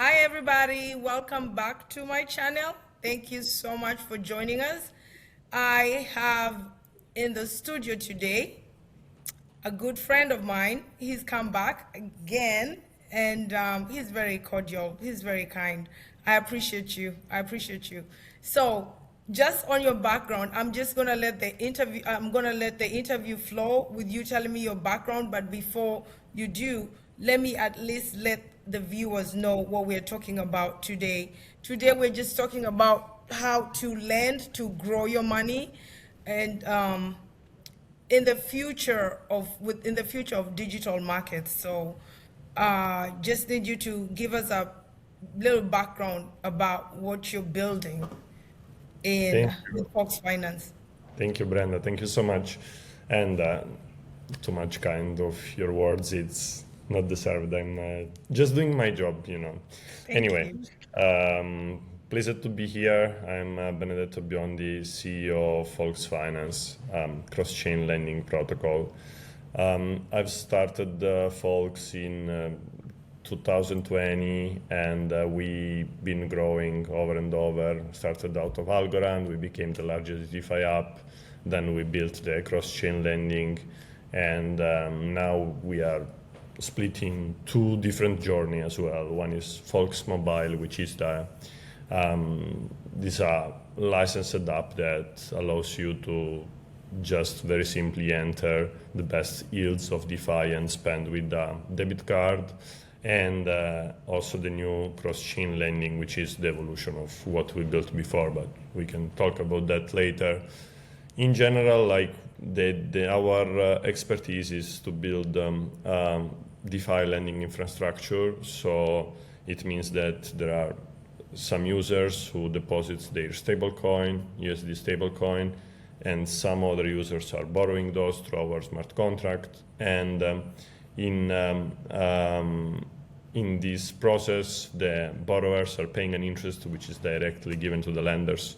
Hi everybody, welcome back to my channel. Thank you so much for joining us. I have in the studio today a good friend of mine. He's come back again and he's very cordial. He's very kind. I appreciate you. I appreciate you. So just on your background, I'm just gonna let the interview flow with you telling me your background, but before you do, let me at least let the viewers know what we're talking about today. Today we're just talking about how to lend to grow your money and in the future of digital markets. So just need you to give us a little background about what you're building in Thank you. with Fox Finance. Thank you, Brenda. Thank you so much. And too much kind of your words. It's not deserved. I'm just doing my job. Thank Anyway, you. pleased to be here. I'm Benedetto Biondi, CEO of Fox Finance, cross-chain lending protocol. I've started Fox in 2020, and we've been growing over and over. Started out of Algorand, we became the largest DeFi app. Then we built the cross-chain lending, and now we are splitting two different journeys as well. One is Fox Mobile, which is this licensed app that allows you to just very simply enter the best yields of DeFi and spend with a debit card. And also the new cross-chain lending, which is the evolution of what we built before, but we can talk about that later. In general, like our expertise is to build DeFi lending infrastructure. So it means that there are some users who deposit their stablecoin, USD stablecoin, and some other users are borrowing those through our smart contract. And in this process, the borrowers are paying an interest which is directly given to the lenders.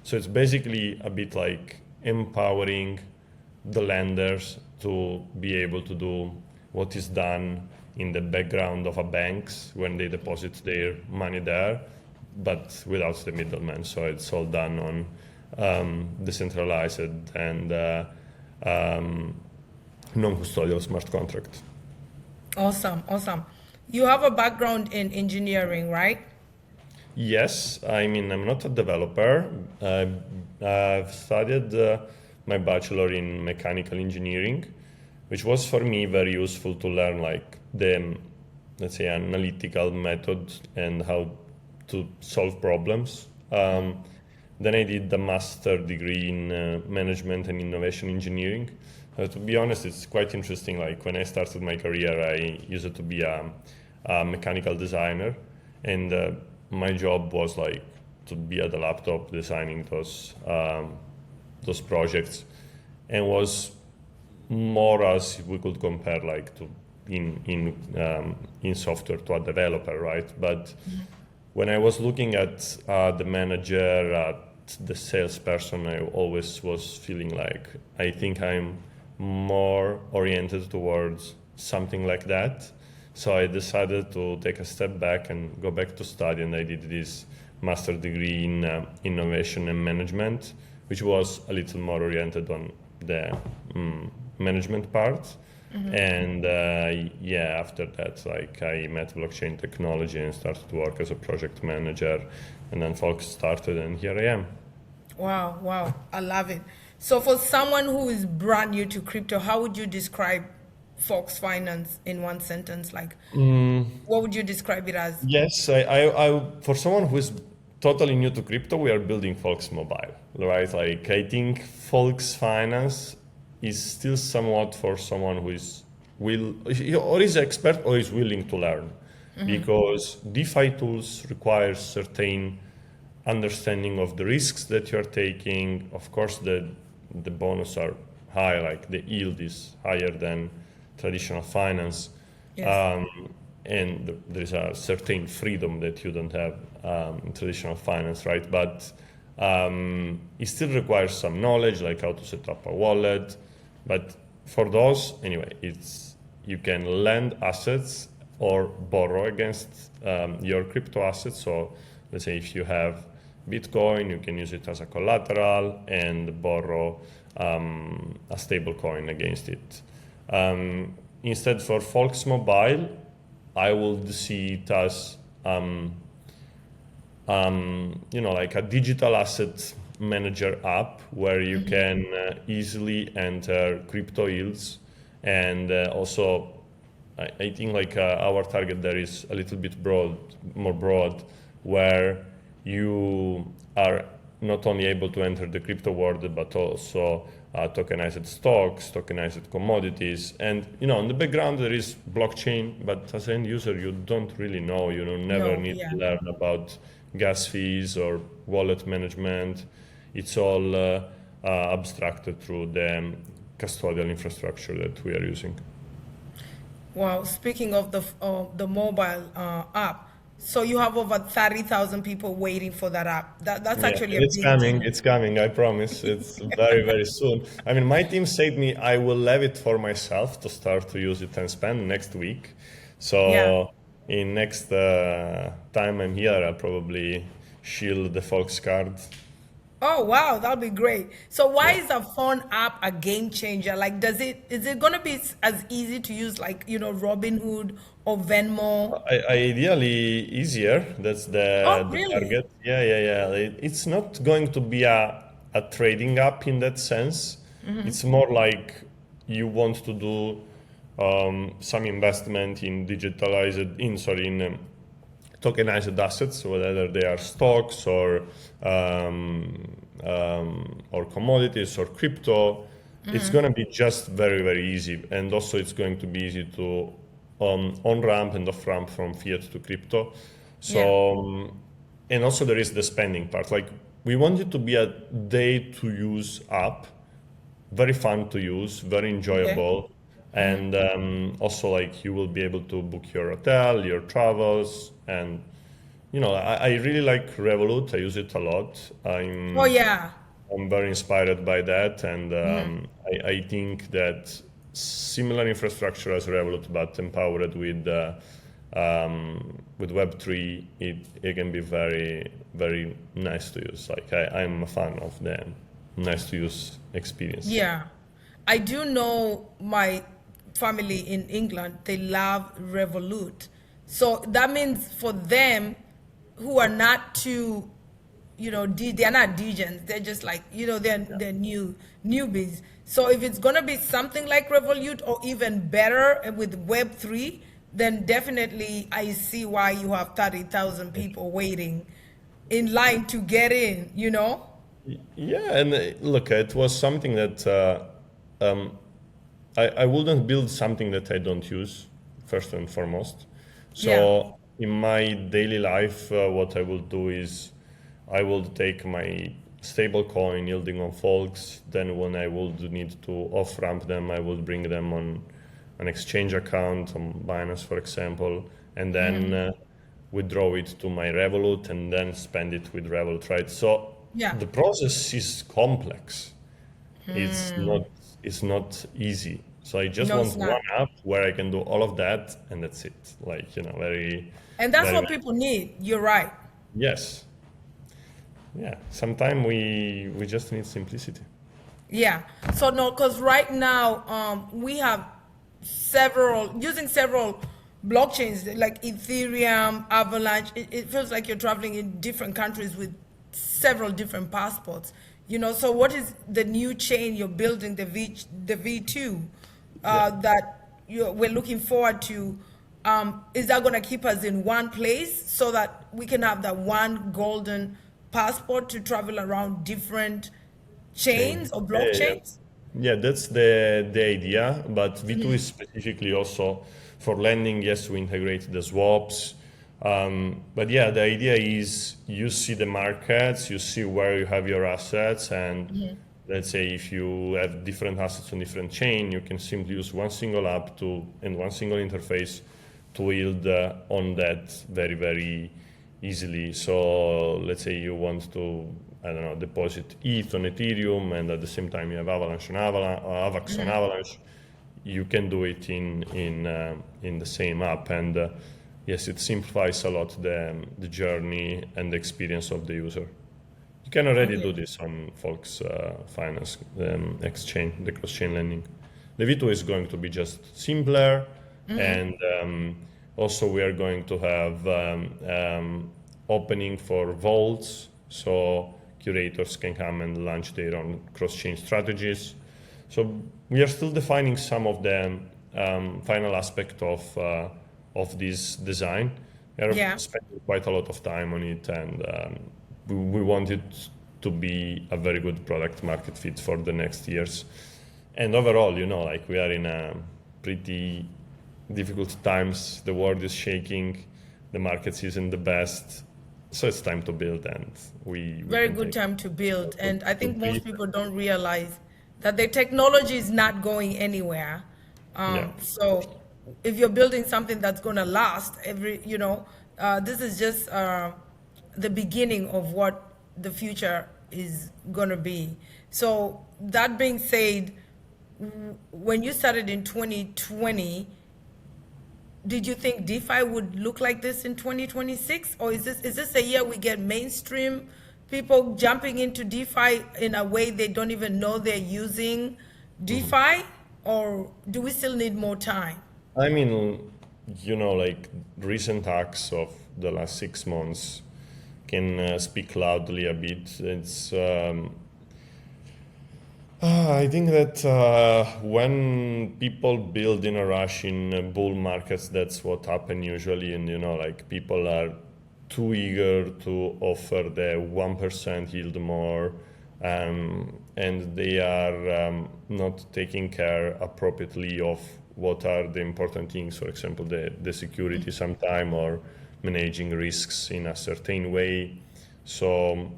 So it's basically a bit like empowering the lenders to be able to do what is done in the background of a banks when they deposit their money there, but without the middleman. So it's all done on decentralized and non-custodial smart contract. Awesome, awesome. You have a background in engineering, right? Yes, I mean, I'm not a developer. I've studied my bachelor in mechanical engineering, which was for me very useful to learn like the, let's say, analytical method and how to solve problems. Then I did the master degree in management and innovation engineering. To be honest, it's quite interesting. Like when I started my career, I used to be a mechanical designer, and my job was like to be at the laptop designing those projects, and was more as we could compare like to in software to a developer, right? But when I was looking at the manager, at the salesperson, I always was feeling like I think I'm more oriented towards something like that. So I decided to take a step back and go back to study, and I did this master degree in innovation and management, which was a little more oriented on the management part. And yeah, after that, like I met blockchain technology and started to work as a project manager, and then Fox started, and here I am. Wow, wow. I love it. So for someone who is brand new to crypto, how would you describe Fox Finance in one sentence? Like, what would you describe it as? Yes, for someone who is totally new to crypto, we are building Fox Mobile, right? Like I think Fox Finance is still somewhat for someone who is or is expert or is willing to learn, because DeFi tools require certain understanding of the risks that you're taking. Of course, the bonus are high, like the yield is higher than traditional finance. Yes. And there is a certain freedom that you don't have in traditional finance, right? But it still requires some knowledge, like how to set up a wallet. But for those, anyway, you can lend assets or borrow against your crypto assets. So let's say if you have Bitcoin, you can use it as a collateral and borrow a stable coin against it. Instead, for Folks Mobile, I would see it as like a digital asset manager app where you can easily enter crypto yields, and also I think like our target there is a little bit more broad, where you are not only able to enter the crypto world, but also tokenized stocks, tokenized commodities. And, in the background there is blockchain, but as an end user, you don't really know, never No, need yeah. to learn about gas fees or wallet management. It's all abstracted through the custodial infrastructure that we are using. Well, speaking of the mobile app, so you have over 30,000 people waiting for that app. That's Yeah, actually and a it's big coming. deal. It's coming. I promise. It's very, very soon. I mean, my team said me I will have it for myself to start to use it and spend next week. Yeah. So in next time I'm here, I'll probably shield the Folks card. Oh wow, that'll be great. So why Yeah. is a phone app a game changer? Like, is it gonna be as easy to use like, Robinhood or Venmo? Ideally easier. That's Oh, the really? target. Yeah, yeah, yeah. It's not going to be a trading app in that sense. It's more like you want to do some investment in tokenized assets, whether they are stocks or commodities or crypto. It's going to be just very, very easy, and also it's going to be easy to on ramp and off ramp from fiat to crypto. Yeah. So and also there is the spending part. Like, we want it to be a day to use app, very fun to use, very Okay. enjoyable, and also like you will be able to book your hotel, your travels, and I really like Revolut. I use it a lot. Oh yeah. I'm very inspired by that, and I think that similar infrastructure as Revolut, but empowered with Web3, it can be very, very nice to use. Like, I'm a fan of the nice to use experience. Yeah. I do know my family in England, they love Revolut. So that means for them who are not too, they're not degens. They're just like, they're newbies. So if it's gonna be something like Revolut or even better with Web3, then definitely I see why you have 30,000 people waiting in line to get in. Yeah, and look, it was something that I wouldn't build something that I don't use, first and foremost. Yeah. So in my daily life, what I will do is I will take my stable coin yielding on Folks. Then when I would need to off ramp them, I will bring them on an exchange account on Binance, for example, and then withdraw it to my Revolut and then spend it with Revolut, right? So Yeah. the process is complex. It's not easy. So I just No, want it's one not. app where I can do all of that, and that's it. Like, very, And that's very, what very, people need. You're right. yes. Yeah. Sometimes we just need simplicity. Yeah. So no, because right now we have using several blockchains like Ethereum, Avalanche. It feels like you're traveling in different countries with several different passports. So what is the new chain you're building, the V2, Yeah. that we're looking forward to? Is that going to keep us in one place so that we can have that one golden passport to travel around different Chain. chains or Yeah, yeah, yeah. blockchains? Yeah, that's the idea. But V2 is specifically also for lending. Yes, we integrate the swaps. But yeah, the idea is you see the markets, you see where you have your assets, and let's say if you have different assets on different chain, you can simply use one single app and one single interface to yield on that very, very easily. So let's say you want to, I don't know, deposit ETH on Ethereum, and at the same time you have Avalanche on Avalanche, or Avax on Avalanche. you can do it in the same app. And yes, it simplifies a lot the journey and the experience of the user. You can already do this on Folks Finance exchange, the cross-chain lending. The V2 is going to be just simpler, and also we are going to have opening for vaults, so curators can come and launch their own cross-chain strategies. So we are still defining some of the final aspect of this design. We are spending quite a lot of time on it, and we want it to be a very good product market fit for the next years. And overall, like we are in a pretty difficult times. The world is shaking, the market isn't the best. So it's time to build, and we very good time to build. And I think most people don't realize that the technology is not going anywhere. So if you're building something that's going to last, this is just the beginning of what the future is going to be. So that being said, when you started in 2020, did you think DeFi would look like this in 2026? Or is this a year we get mainstream people jumping into DeFi in a way they don't even know they're using DeFi? Or do we still need more time? I mean, like recent acts of the last 6 months can speak loudly a bit. It's I think that when people build in a rush in bull markets, that's what happens usually. And, like people are too eager to offer the 1% yield more, and they are not taking care appropriately of what are the important things, for example, the security sometime, or managing risks in a certain way. So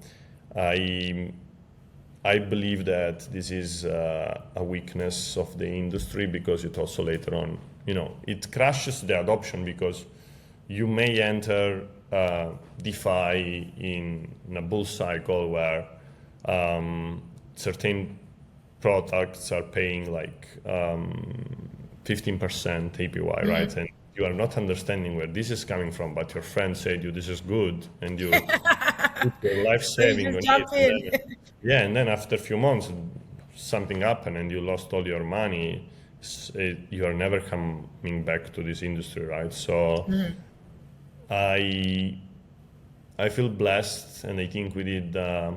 I believe that this is a weakness of the industry, because it also later on, it crashes the adoption, because you may enter DeFi in a bull cycle where certain products are paying like 15% APY, right? And you are not understanding where this is coming from, but your friend said you this is good, and you put your life saving on it. And then after a few months, something happened and you lost all your money. You are never coming back to this industry, right? So I feel blessed, and I think we did a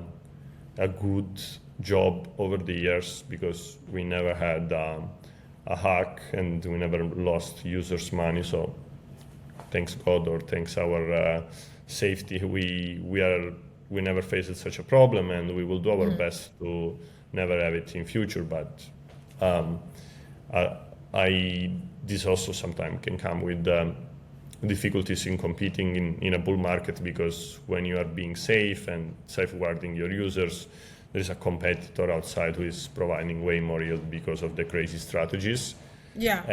good job over the years, because we never had a hack and we never lost users' money. So thanks God, or thanks our safety, we never faced such a problem, and we will do our best to never have it in future. But this also sometimes can come with difficulties in competing in a bull market, because when you are being safe and safeguarding your users, there is a competitor outside who is providing way more yield because of the crazy strategies. But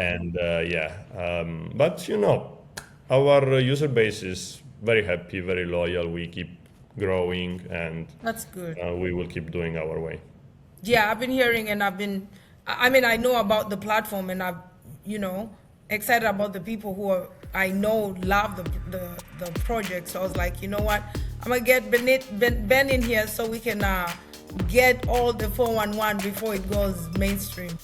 our user base is very happy, very loyal. We keep growing, and that's good. We will keep doing our way. I've been hearing, and I know about the platform, and I've excited about the people who I know love the project. So I was like, you know what, I'm gonna get Ben in here so we can get all the 411 before it goes mainstream.